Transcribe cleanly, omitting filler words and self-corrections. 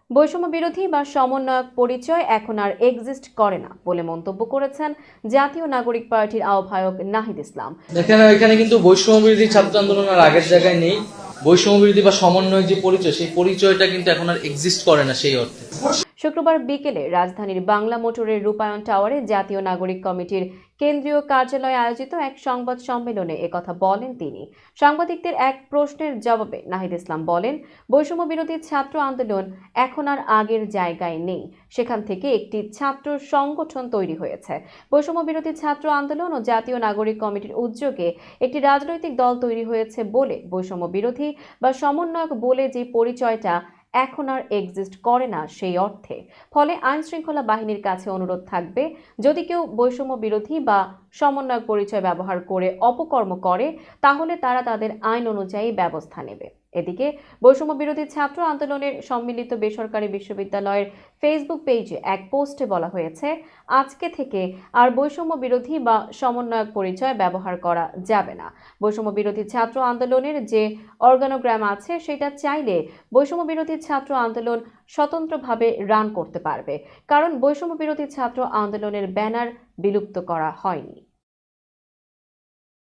বৈষম্য বিরোধী বা সমন্বয়ক পরিচয় এখন আর এক্সিস্ট করে না বলে মন্তব্য করেছেন জাতীয় নাগরিক পার্টির আহ্বায়ক নাহিদ ইসলাম। দেখেন, এখানে কিন্তু বৈষম্য বিরোধী ছাত্র আন্দোলন আর আগের জায়গায় নেই। বৈষম্য বিরোধী বা সমন্বয়ক যে পরিচয়, সেই পরিচয়টা কিন্তু এখন আর এক্সিস্ট করে না সেই অর্থে। শুক্রবার বিকেলে রাজধানীর বাংলা মোটরের রূপায়ণ টাওয়ারে জাতীয় নাগরিক কমিটির কেন্দ্রীয় কার্যালয়ে আয়োজিত এক সংবাদ সম্মেলনে একথা বলেন তিনি। সাংবাদিকদের এক প্রশ্নের জবাবে নাহিদ ইসলাম বলেন, বৈষম্য বিরোধী ছাত্র আন্দোলন এখন আর আগের জায়গায় নেই। সেখান থেকে একটি ছাত্র সংগঠন তৈরি হয়েছে। বৈষম্য বিরোধী ছাত্র আন্দোলন ও জাতীয় নাগরিক কমিটির উদ্যোগে একটি রাজনৈতিক দল তৈরি হয়েছে বলে বৈষম্য বিরোধী বা সমন্বয়ক বলে যে পরিচয়টা এখন আর এক্সিস্ট করে না সেই অর্থে। ফলে আইন শৃঙ্খলা বাহিনীর কাছে অনুরোধ থাকবে, যদি কেউ বৈষম্য বিরোধী বা সমন্বয়ক পরিচয় ব্যবহার করে অপকর্ম করে তাহলে তারা তাদের আইন অনুযায়ী ব্যবস্থা নেবে। এদিকে বৈষম্য বিরোধী ছাত্র আন্দোলনের সম্মিলিত বেসরকারি বিশ্ববিদ্যালয়ের ফেসবুক পেজে এক পোস্টে বলা হয়েছে, আজকে থেকে আর বৈষম্য বিরোধী বা সমন্বয়ক পরিচয় ব্যবহার করা যাবে না। বৈষম্য বিরোধী ছাত্র আন্দোলনের যে অর্গানোগ্রাম আছে সেটা চাইলে বৈষম্য বিরোধী ছাত্র আন্দোলন স্বতন্ত্রভাবে রান করতে পারবে, কারণ বৈষম্য বিরোধী ছাত্র আন্দোলনের ব্যানার বিলুপ্ত করা হয়নি।